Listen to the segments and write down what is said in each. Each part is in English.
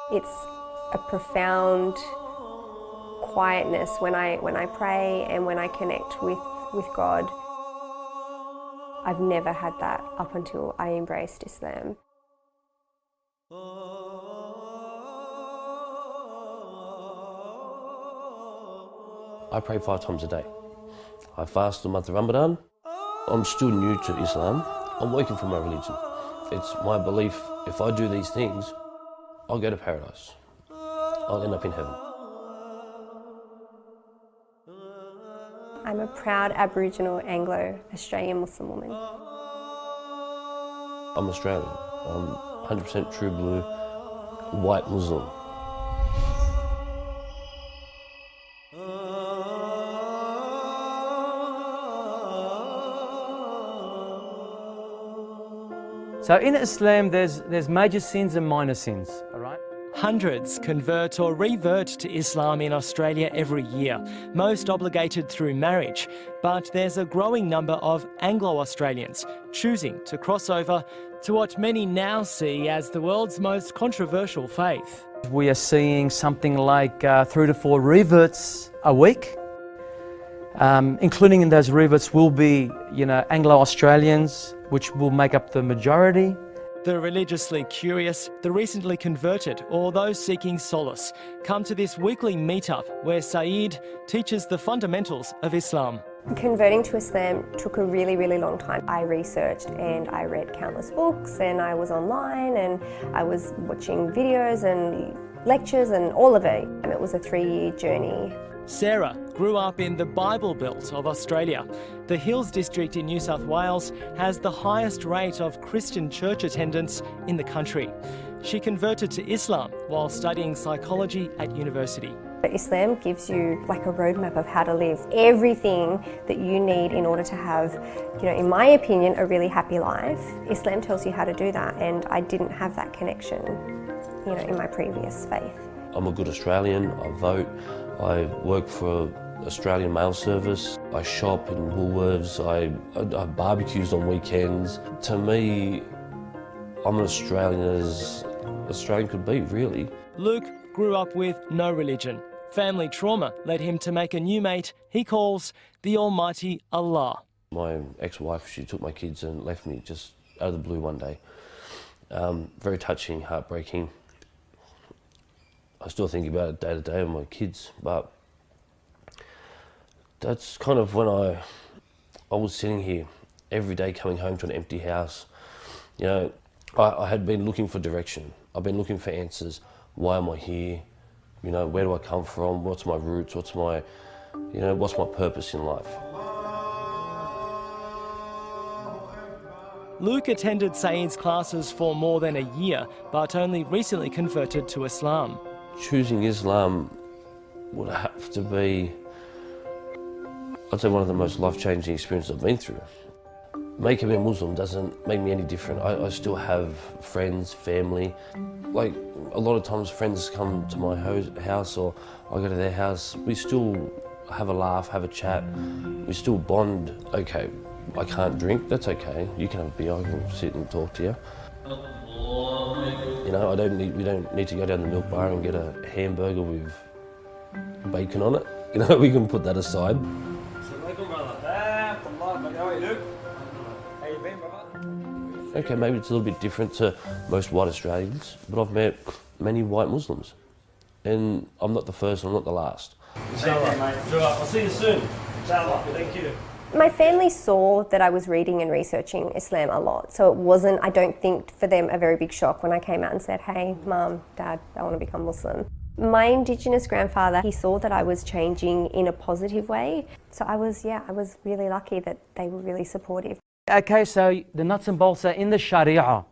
It's a profound quietness when I pray and when I connect with God. I've never had that up until I embraced Islam. I pray 5 times a day. I fast the month of Ramadan. I'm still new to Islam. I'm working for my religion. It's my belief if I do these things, I'll go to paradise. I'll end up in heaven. I'm a proud Aboriginal Anglo-Australian Muslim woman. I'm Australian. I'm 100% true blue, white Muslim. So in Islam, there's major sins and minor sins, all right? Hundreds convert or revert to Islam in Australia every year, most obligated through marriage. But there's a growing number of Anglo-Australians choosing to cross over to what many now see as the world's most controversial faith. We are seeing something like 3 to 4 reverts a week. Including in those reverts will be, Anglo-Australians, which will make up the majority. The religiously curious, the recently converted, or those seeking solace come to this weekly meetup where Saeed teaches the fundamentals of Islam. Converting to Islam took a really, really long time. I researched and I read countless books and I was online and I was watching videos and lectures and all of it. And it was a 3-year journey. Sarah grew up in the Bible Belt of Australia. The Hills District in New South Wales has the highest rate of Christian church attendance in the country. She converted to Islam while studying psychology at university. Islam gives you like a roadmap of how to live, everything that you need in order to have, in my opinion, a really happy life. Islam tells you how to do that, and I didn't have that connection, in my previous faith. I'm a good Australian. I vote. I work for Australian Mail Service. I shop in Woolworths. I have barbecues on weekends. To me, I'm an Australian as Australian could be, really. Luke grew up with no religion. Family trauma led him to make a new mate he calls the Almighty Allah. My ex-wife, she took my kids and left me just out of the blue one day. Very touching, heartbreaking. I still think about it day to day with my kids, but that's kind of when I was sitting here every day coming home to an empty house. I had been looking for direction. I've been looking for answers. Why am I here? Where do I come from? What's my roots? What's my purpose in life? Luke attended Saeed's classes for more than a year, but only recently converted to Islam. Choosing Islam would have to be, I'd say, one of the most life-changing experiences I've been through. Making me a Muslim doesn't make me any different. I still have friends, family. Like, a lot of times friends come to my house or I go to their house. We still have a laugh, have a chat. We still bond. Okay, I can't drink, that's okay. You can have a beer, I can sit and talk to you. We don't need to go down the milk bar and get a hamburger with bacon on it. We can put that aside. Okay, maybe it's a little bit different to most white Australians, but I've met many white Muslims. And I'm not the first, I'm not the last. Inshallah, mate. I'll see you soon. Inshallah. Thank you. My family saw that I was reading and researching Islam a lot, so it wasn't, I don't think, for them a very big shock when I came out and said, hey, Mum, Dad, I want to become Muslim. My Indigenous grandfather, he saw that I was changing in a positive way, so I was really lucky that they were really supportive. Okay, so the nuts and bolts are in the Sharia.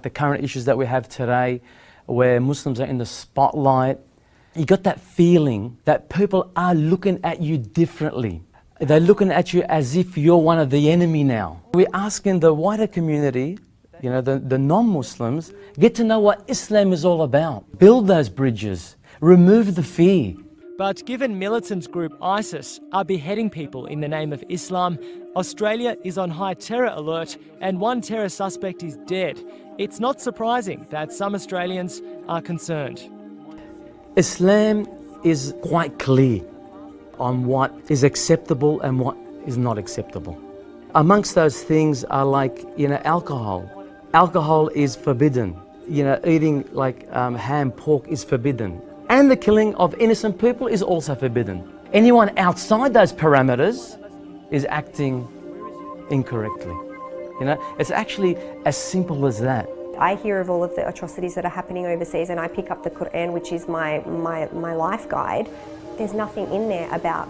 The current issues that we have today, where Muslims are in the spotlight, you got that feeling that people are looking at you differently. They're looking at you as if you're one of the enemy now. We're asking the wider community, the non-Muslims, get to know what Islam is all about. Build those bridges, remove the fear. But given militant group ISIS are beheading people in the name of Islam, Australia is on high terror alert and one terror suspect is dead. It's not surprising that some Australians are concerned. Islam is quite clear on what is acceptable and what is not acceptable. Amongst those things are like, alcohol. Alcohol is forbidden. Eating like ham, pork is forbidden. And the killing of innocent people is also forbidden. Anyone outside those parameters is acting incorrectly. It's actually as simple as that. I hear of all of the atrocities that are happening overseas and I pick up the Quran, which is my life guide. There's nothing in there about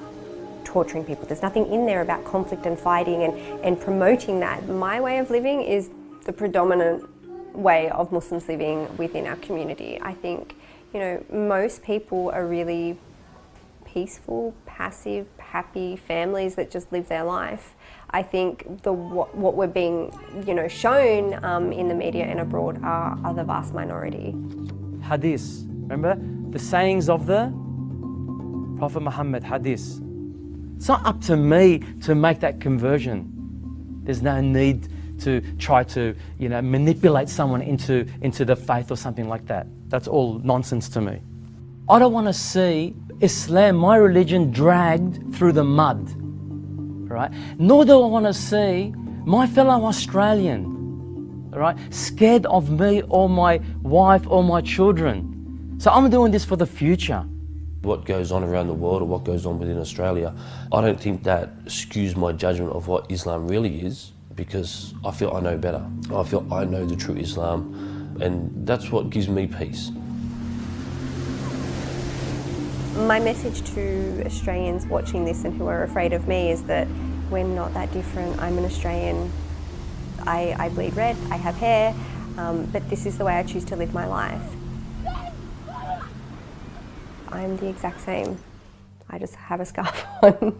torturing people. There's nothing in there about conflict and fighting and promoting that. My way of living is the predominant way of Muslims living within our community. I think, most people are really peaceful, passive, happy families that just live their life. I think what we're being, shown in the media and abroad are the vast minority. Hadith, remember? The sayings of the Prophet Muhammad, hadith. It's not up to me to make that conversion. There's no need to try to, manipulate someone into the faith or something like that. That's all nonsense to me. I don't want to see Islam, my religion, dragged through the mud, right? Nor do I want to see my fellow Australian, right, scared of me or my wife or my children. So I'm doing this for the future. What goes on around the world or what goes on within Australia, I don't think that skews my judgment of what Islam really is, because I feel I know better. I feel I know the true Islam, and that's what gives me peace. My message to Australians watching this and who are afraid of me is that we're not that different. I'm an Australian. I bleed red, I have hair, but this is the way I choose to live my life. I'm the exact same. I just have a scarf on.